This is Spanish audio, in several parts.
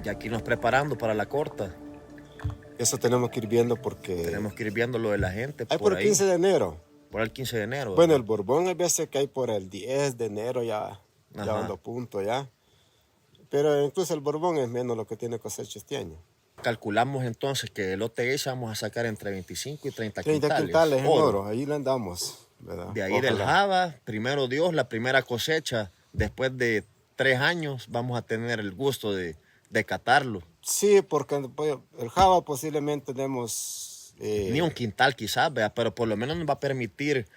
Y aquí nos preparando para la corta. Eso tenemos que ir viendo porque... Tenemos que ir viendo lo de la gente hay por por ahí. 15 de enero. Por el 15 de enero. Bueno, ¿verdad? el Borbón hay veces que hay por el 10 de enero ya ando a punto ya. Pero incluso el Borbón es menos lo que tiene cosecha este año. Calculamos entonces que el lote Geisha vamos a sacar entre 25 y 30 30 quintales en oro, ahí le andamos, ¿verdad? De ahí del Java, primero Dios, la primera cosecha, después de 3 años vamos a tener el gusto de catarlo. Sí, porque el Java posiblemente tenemos... Ni un quintal quizás, ¿verdad? Pero por lo menos nos va a permitir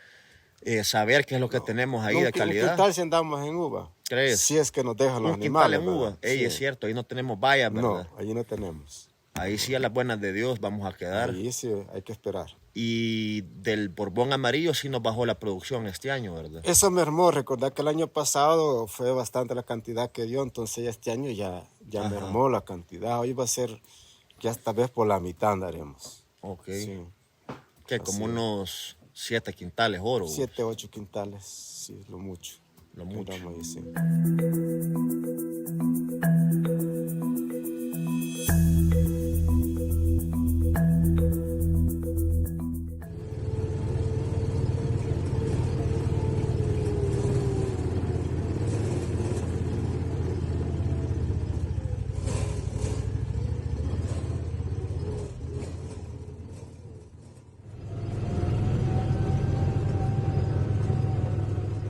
saber qué es lo que tenemos ahí de calidad. Un quintal si andamos en uva. ¿Crees? Si es que nos dejan los animales. Un quintal en uva. Ey, sí. Es cierto, ahí no tenemos vallas, ¿verdad? No, ahí no tenemos. Ahí sí a las buenas de Dios vamos a quedar. Ahí sí hay que esperar. Y del Borbón amarillo sí nos bajó la producción este año, ¿verdad? Eso mermó. Recordad que el año pasado fue bastante la cantidad que dio, entonces este año ya mermó la cantidad. Hoy va a ser, ya esta vez por la mitad andaremos. Ok. Sí. Que como unos 7 quintales oro. 7, 8 quintales, sí, lo mucho. Lo mucho. Ahí, sí.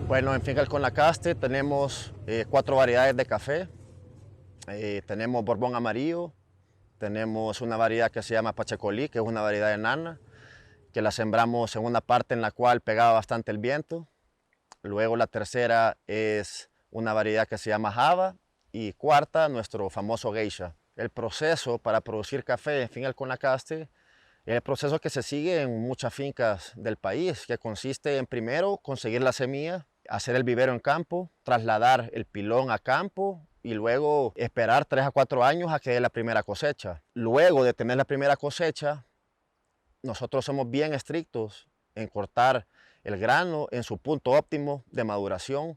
Bueno, en Finca El Conacaste tenemos 4 variedades de café. Tenemos Borbón amarillo, tenemos una variedad que se llama Pachacolí, que es una variedad enana, que la sembramos en una parte en la cual pegaba bastante el viento. Luego la tercera es una variedad que se llama Java y cuarta, nuestro famoso Geisha. El proceso para producir café en Finca El Conacaste es el proceso que se sigue en muchas fincas del país, que consiste en primero conseguir la semilla, hacer el vivero en campo, trasladar el pilón a campo y luego esperar 3 a 4 años a que dé la primera cosecha. Luego de tener la primera cosecha, nosotros somos bien estrictos en cortar el grano en su punto óptimo de maduración.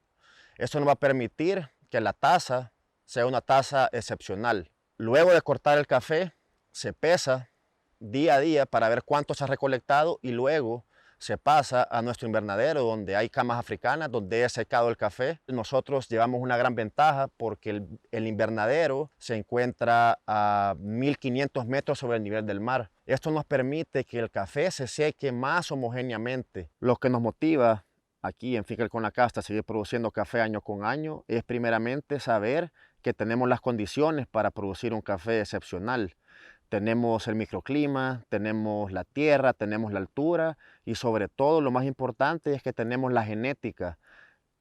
Esto nos va a permitir que la taza sea una taza excepcional. Luego de cortar el café, se pesa día a día para ver cuánto se ha recolectado y luego se pasa a nuestro invernadero donde hay camas africanas, donde es secado el café. Nosotros llevamos una gran ventaja porque el invernadero se encuentra a 1500 metros sobre el nivel del mar. Esto nos permite que el café se seque más homogéneamente. Lo que nos motiva aquí en Finca El Conacaste a seguir produciendo café año con año es primeramente saber que tenemos las condiciones para producir un café excepcional. Tenemos el microclima, tenemos la tierra, tenemos la altura y sobre todo lo más importante es que tenemos la genética.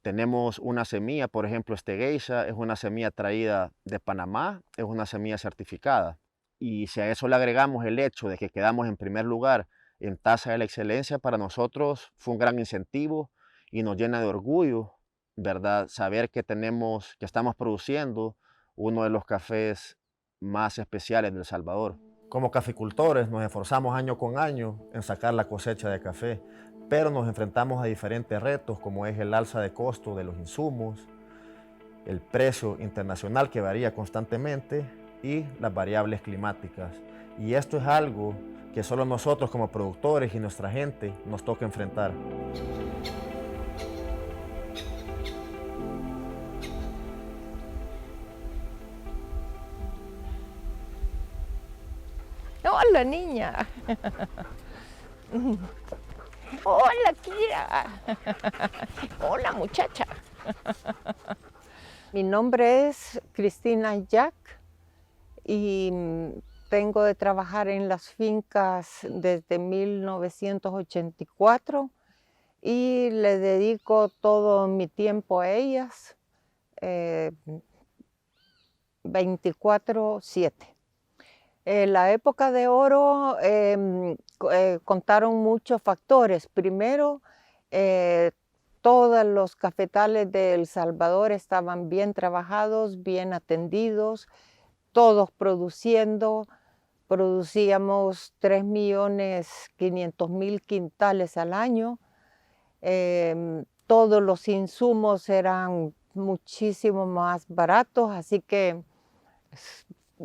Tenemos una semilla, por ejemplo, este Geisha es una semilla traída de Panamá, es una semilla certificada. Y si a eso le agregamos el hecho de que quedamos en primer lugar en tasa de la excelencia, para nosotros fue un gran incentivo y nos llena de orgullo, ¿verdad? Saber que estamos produciendo uno de los cafés más especiales de El Salvador. Como caficultores nos esforzamos año con año en sacar la cosecha de café, pero nos enfrentamos a diferentes retos como es el alza de costo de los insumos, el precio internacional que varía constantemente y las variables climáticas. Y esto es algo que solo nosotros como productores y nuestra gente nos toca enfrentar. Hola, niña. Hola, Kira. Hola, muchacha. Mi nombre es Cristina Jack y vengo de trabajar en las fincas desde 1984 y le dedico todo mi tiempo a ellas, 24/7. En la época de oro contaron muchos factores. Primero, todos los cafetales de El Salvador estaban bien trabajados, bien atendidos, todos produciendo. Producíamos 3.500.000 quintales al año. Todos los insumos eran muchísimo más baratos, así que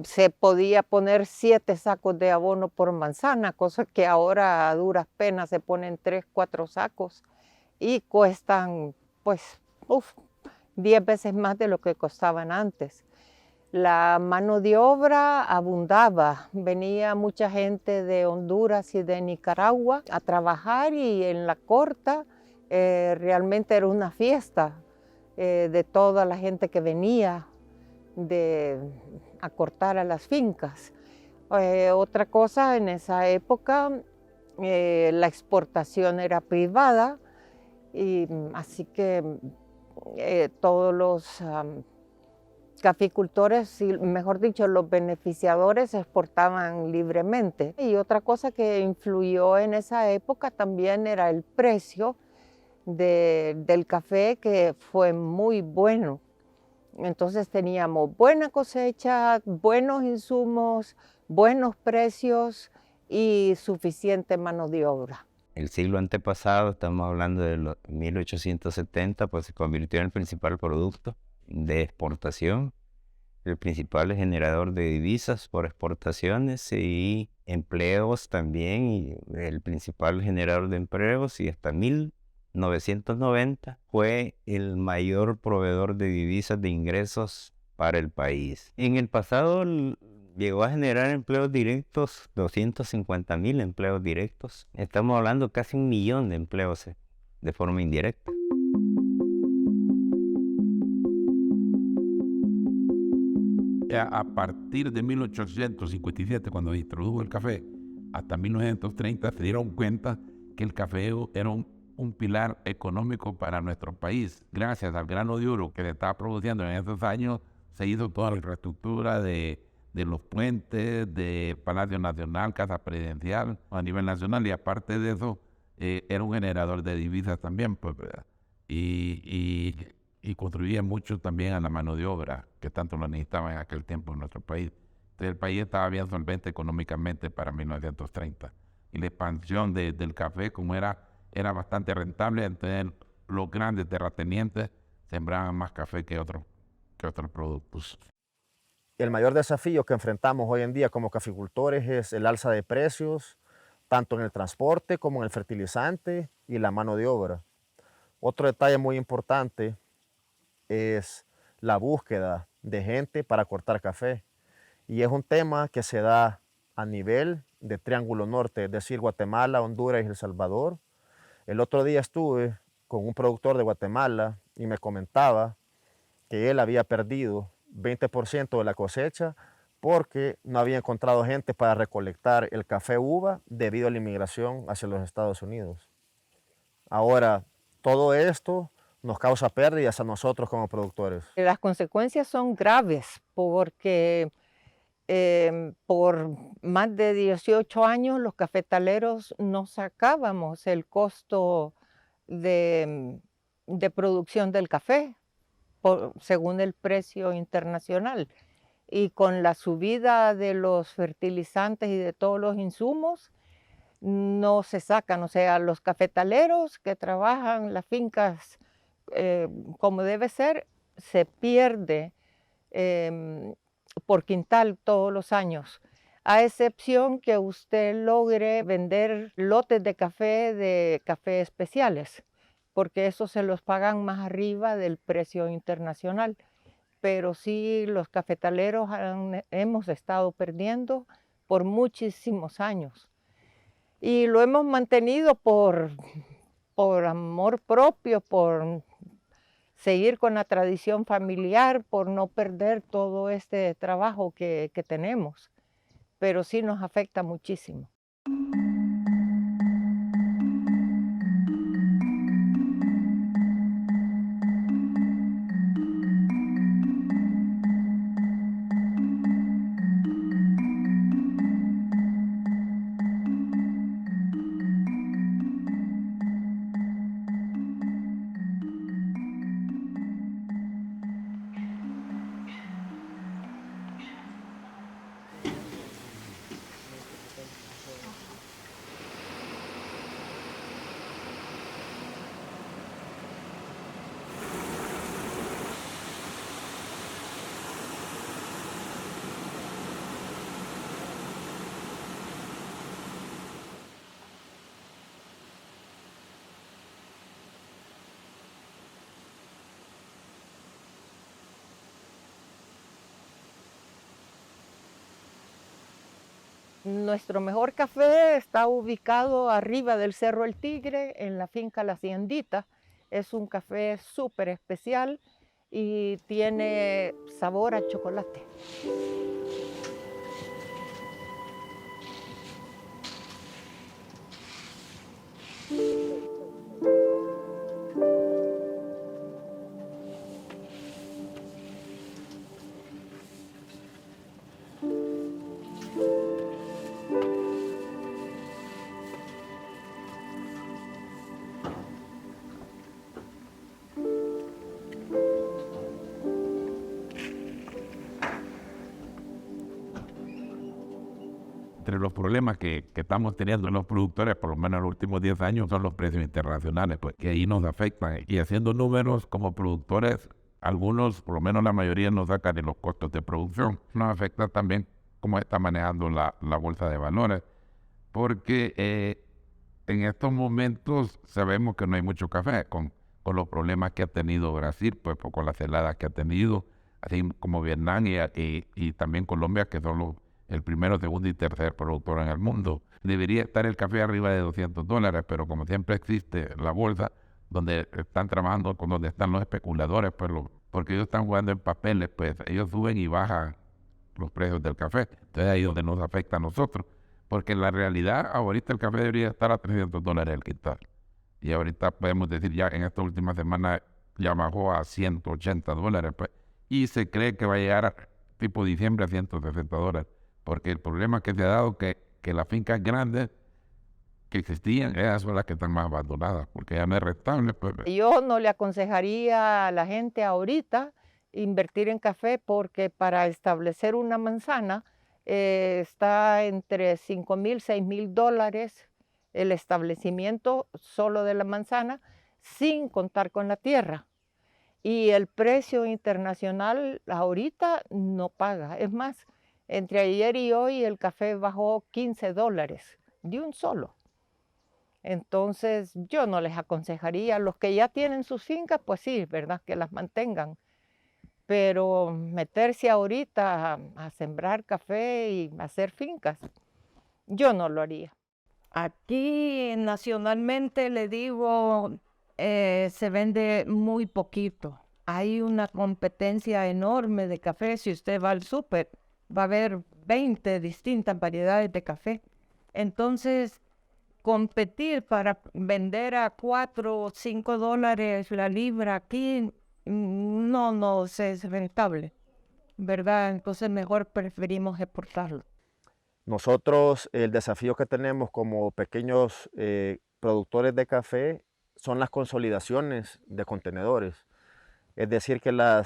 se podía poner 7 sacos de abono por manzana, cosa que ahora a duras penas se ponen 3, 4 sacos y cuestan pues 10 veces más de lo que costaban antes. La mano de obra abundaba, venía mucha gente de Honduras y de Nicaragua a trabajar y en la corta realmente era una fiesta de toda la gente que venía a cortar a las fincas. Otra cosa, en esa época la exportación era privada y así que todos los caficultores, mejor dicho, los beneficiadores exportaban libremente. Y otra cosa que influyó en esa época también era el precio del café, que fue muy bueno. Entonces teníamos buena cosecha, buenos insumos, buenos precios y suficiente mano de obra. El siglo antepasado, estamos hablando de los 1870, pues se convirtió en el principal producto de exportación, el principal generador de divisas por exportaciones y empleos también, y el principal generador de empleos, y hasta 1990 fue el mayor proveedor de divisas de ingresos para el país. En el pasado llegó a generar empleos directos, 250,000 empleos directos. Estamos hablando casi 1,000,000 de empleos de forma indirecta. A partir de 1857, cuando introdujo el café, hasta 1930 se dieron cuenta que el café era un pilar económico para nuestro país. Gracias al grano de oro que se estaba produciendo en esos años, se hizo toda la infraestructura de los puentes, de Palacio Nacional, Casa Presidencial a nivel nacional, y aparte de eso, era un generador de divisas también, pues, ¿verdad? Y contribuía mucho también a la mano de obra, que tanto lo necesitaba en aquel tiempo en nuestro país. Entonces el país estaba bien solvente económicamente para 1930. Y la expansión del café, como era bastante rentable, entonces los grandes terratenientes sembraban más café que otros productos. El mayor desafío que enfrentamos hoy en día como caficultores es el alza de precios, tanto en el transporte como en el fertilizante y la mano de obra. Otro detalle muy importante es la búsqueda de gente para cortar café. Y es un tema que se da a nivel de Triángulo Norte, es decir, Guatemala, Honduras y El Salvador. El otro día estuve con un productor de Guatemala y me comentaba que él había perdido 20% de la cosecha porque no había encontrado gente para recolectar el café uva debido a la inmigración hacia los Estados Unidos. Ahora, todo esto nos causa pérdidas a nosotros como productores. Las consecuencias son graves porque por más de 18 años los cafetaleros no sacábamos el costo de producción del café según el precio internacional. Y con la subida de los fertilizantes y de todos los insumos, no se sacan. O sea, los cafetaleros que trabajan las fincas como debe ser, se pierde por quintal todos los años, a excepción que usted logre vender lotes de café especiales, porque eso se los pagan más arriba del precio internacional. Pero sí, los cafetaleros hemos estado perdiendo por muchísimos años. Y lo hemos mantenido por amor propio, por seguir con la tradición familiar, por no perder todo este trabajo que tenemos. Pero sí nos afecta muchísimo. Nuestro mejor café está ubicado arriba del Cerro El Tigre, en la finca La Haciendita. Es un café súper especial y tiene sabor a chocolate. Entre los problemas que estamos teniendo los productores, por lo menos en los últimos 10 años, son los precios internacionales, pues que ahí nos afectan. Y haciendo números como productores, algunos, por lo menos la mayoría, nos sacan de los costos de producción. Nos afecta también cómo está manejando la bolsa de valores, porque en estos momentos sabemos que no hay mucho café, con los problemas que ha tenido Brasil, pues con las heladas que ha tenido, así como Vietnam y también Colombia, que son el primero, segundo y tercer productor en el mundo. Debería estar el café arriba de $200, pero como siempre existe la bolsa, donde están trabajando, con donde están los especuladores, pues porque ellos están jugando en papeles, pues ellos suben y bajan los precios del café. Entonces ahí es donde nos afecta a nosotros, porque en la realidad ahorita el café debería estar a $300 el quintal. Y ahorita podemos decir ya en esta última semana ya bajó a $180, pues, y se cree que va a llegar a tipo diciembre a $160. Porque el problema que se ha dado que las fincas grandes que existían, esas son las que están más abandonadas, porque ya no es rentable. Pues. Yo no le aconsejaría a la gente ahorita invertir en café porque para establecer una manzana está entre $5,000, $6,000 el establecimiento solo de la manzana, sin contar con la tierra. Y el precio internacional ahorita no paga. Es más, entre ayer y hoy el café bajó $15 de un solo. Entonces yo no les aconsejaría, los que ya tienen sus fincas, pues sí, ¿verdad? Que las mantengan. Pero meterse ahorita a sembrar café y hacer fincas, yo no lo haría. Aquí nacionalmente le digo, se vende muy poquito. Hay una competencia enorme de café. Si usted va al súper, va a haber 20 distintas variedades de café. Entonces, competir para vender a $4 o $5 la libra aquí, no es rentable, ¿verdad? Entonces mejor preferimos exportarlo. Nosotros el desafío que tenemos como pequeños productores de café son las consolidaciones de contenedores. Es decir, que la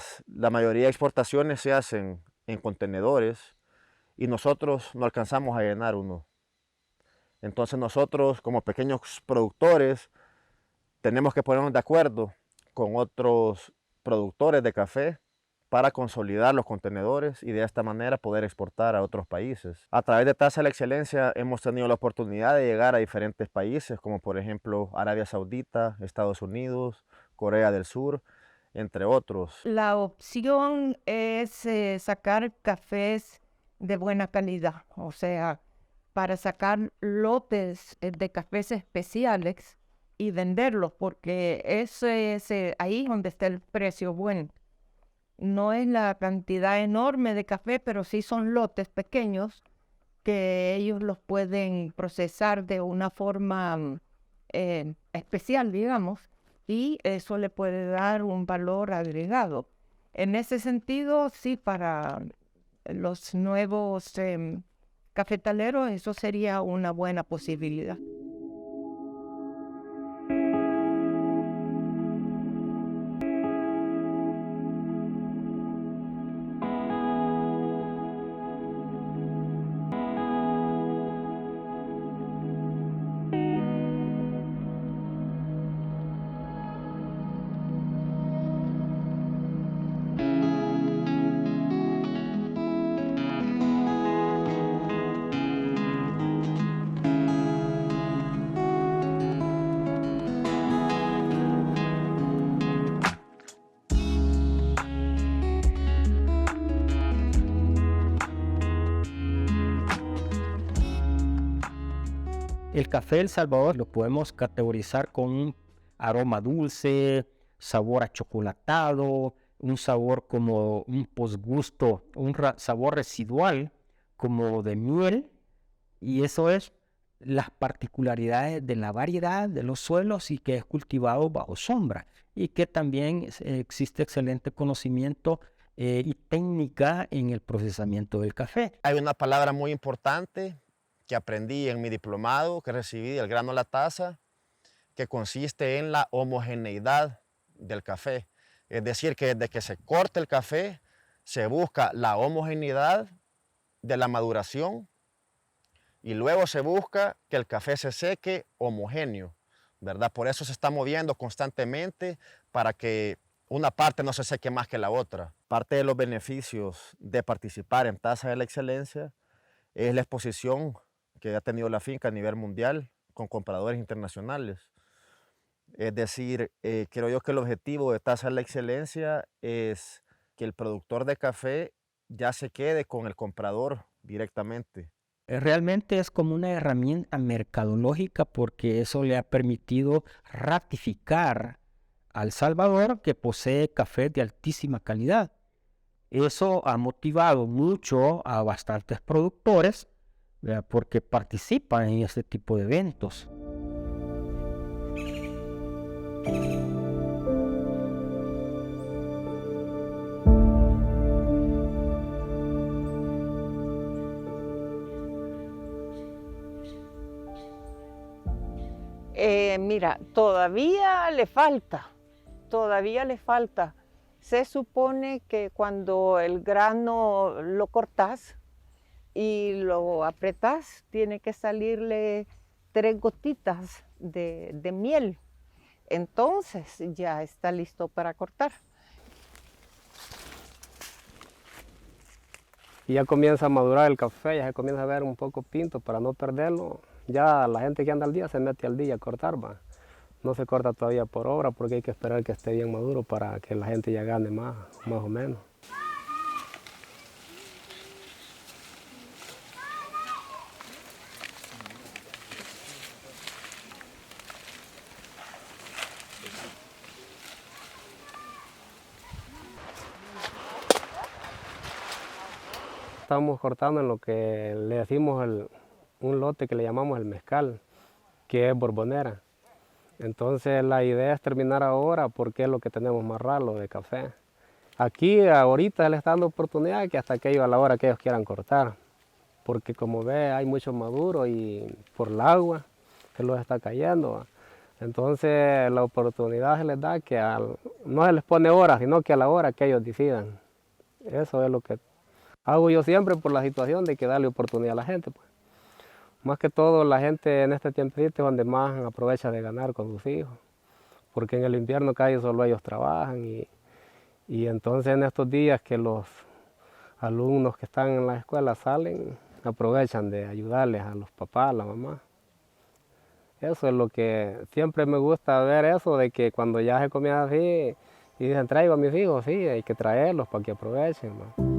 mayoría de exportaciones se hacen en contenedores y nosotros no alcanzamos a llenar uno. Entonces nosotros como pequeños productores tenemos que ponernos de acuerdo con otros productores de café para consolidar los contenedores y de esta manera poder exportar a otros países. A través de Tasa de la Excelencia hemos tenido la oportunidad de llegar a diferentes países como por ejemplo Arabia Saudita, Estados Unidos, Corea del Sur, entre otros. La opción es sacar cafés de buena calidad, o sea, para sacar lotes de cafés especiales y venderlos, porque ahí es donde está el precio bueno. No es la cantidad enorme de café, pero sí son lotes pequeños que ellos los pueden procesar de una forma especial, digamos, y eso le puede dar un valor agregado. En ese sentido, sí, para los nuevos cafetaleros, eso sería una buena posibilidad. El café de El Salvador lo podemos categorizar con un aroma dulce, sabor achocolatado, un sabor como un posgusto, sabor residual como de miel, y eso es las particularidades de la variedad de los suelos y que es cultivado bajo sombra y que también existe excelente conocimiento y técnica en el procesamiento del café. Hay una palabra muy importante que aprendí en mi diplomado que recibí del grano a la taza, que consiste en la homogeneidad del café. Es decir, que desde que se corta el café, se busca la homogeneidad de la maduración y luego se busca que el café se seque homogéneo, ¿verdad? Por eso se está moviendo constantemente para que una parte no se seque más que la otra. Parte de los beneficios de participar en Taza de la Excelencia es la exposición que ha tenido la finca a nivel mundial con compradores internacionales. Es decir, creo yo que el objetivo de Taza de la Excelencia es que el productor de café ya se quede con el comprador directamente. Realmente es como una herramienta mercadológica porque eso le ha permitido ratificar a El Salvador que posee café de altísima calidad. Eso ha motivado mucho a bastantes productores, ¿verdad?, porque participan en este tipo de eventos. Mira, todavía le falta. Se supone que cuando el grano lo cortas y lo apretas, tiene que salirle 3 gotitas de miel. Entonces ya está listo para cortar. Y ya comienza a madurar el café, ya se comienza a ver un poco pinto para no perderlo. Ya la gente que anda al día se mete al día a cortar, va. No se corta todavía por obra porque hay que esperar que esté bien maduro para que la gente ya gane más o menos. Estamos cortando en lo que le decimos un lote que le llamamos el mezcal, que es borbonera. Entonces la idea es terminar ahora porque es lo que tenemos más ralo de café. Aquí ahorita le está dando oportunidad que hasta aquello a la hora que ellos quieran cortar, porque como ve hay mucho maduro y por el agua se los está cayendo. Entonces la oportunidad se les da que no se les pone hora, sino que a la hora que ellos decidan. Eso es lo que hago yo siempre por la situación de que darle oportunidad a la gente, pues. Más que todo la gente en este tiempecito es donde más aprovecha de ganar con sus hijos, porque en el invierno casi solo ellos trabajan y entonces en estos días que los alumnos que están en la escuela salen, aprovechan de ayudarles a los papás, a la mamá. Eso es lo que siempre me gusta ver, eso de que cuando ya se comienza así y dicen traigo a mis hijos, sí, hay que traerlos para que aprovechen, ¿no?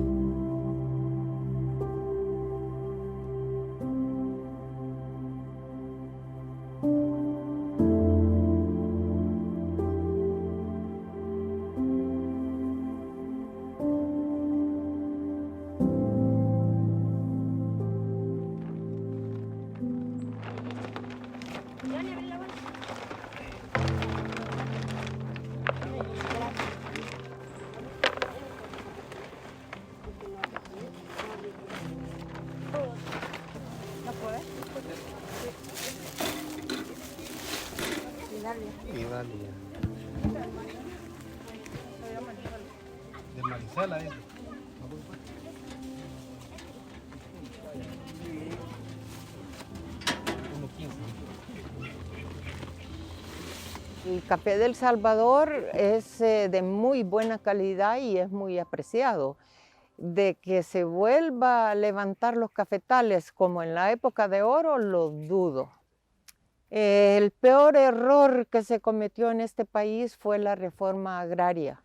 De Marisela, El café del Salvador es de muy buena calidad y es muy apreciado. De que se vuelva a levantar los cafetales como en la época de oro, lo dudo. El peor error que se cometió en este país fue la reforma agraria.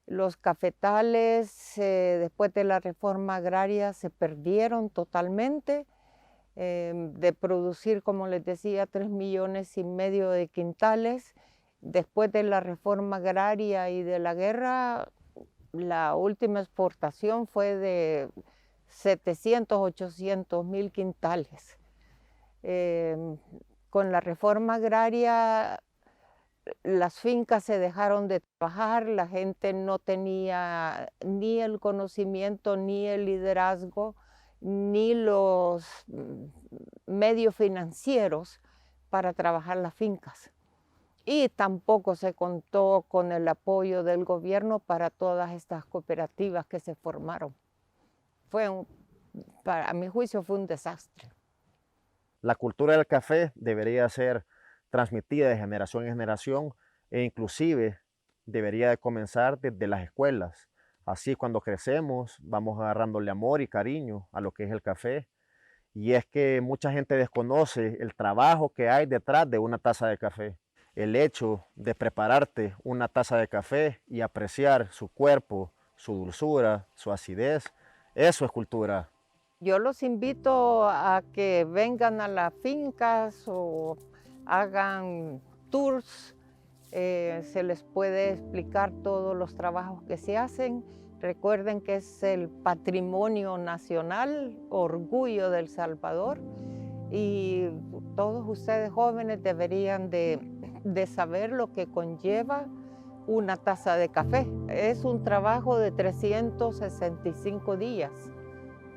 Los cafetales, después de la reforma agraria, se perdieron totalmente de producir, como les decía, 3,5 millones de quintales. Después de la reforma agraria y de la guerra, la última exportación fue de 700, 800 mil quintales. Con la reforma agraria, las fincas se dejaron de trabajar, la gente no tenía ni el conocimiento, ni el liderazgo, ni los medios financieros para trabajar las fincas. Y tampoco se contó con el apoyo del gobierno para todas estas cooperativas que se formaron. A mi juicio fue un desastre. La cultura del café debería ser transmitida de generación en generación e inclusive debería de comenzar desde las escuelas. Así cuando crecemos vamos agarrándole amor y cariño a lo que es el café. Y es que mucha gente desconoce el trabajo que hay detrás de una taza de café. El hecho de prepararte una taza de café y apreciar su cuerpo, su dulzura, su acidez, eso es cultura. Yo los invito a que vengan a las fincas o hagan tours. Se les puede explicar todos los trabajos que se hacen. Recuerden que es el patrimonio nacional, orgullo de El Salvador. Y todos ustedes jóvenes deberían de saber lo que conlleva una taza de café. Es un trabajo de 365 días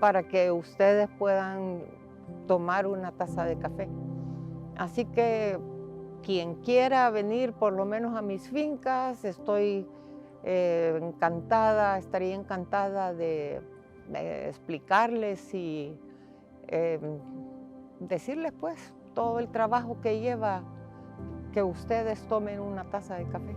para que ustedes puedan tomar una taza de café. Así que quien quiera venir por lo menos a mis fincas, estaría encantada de explicarles y decirles pues todo el trabajo que lleva que ustedes tomen una taza de café.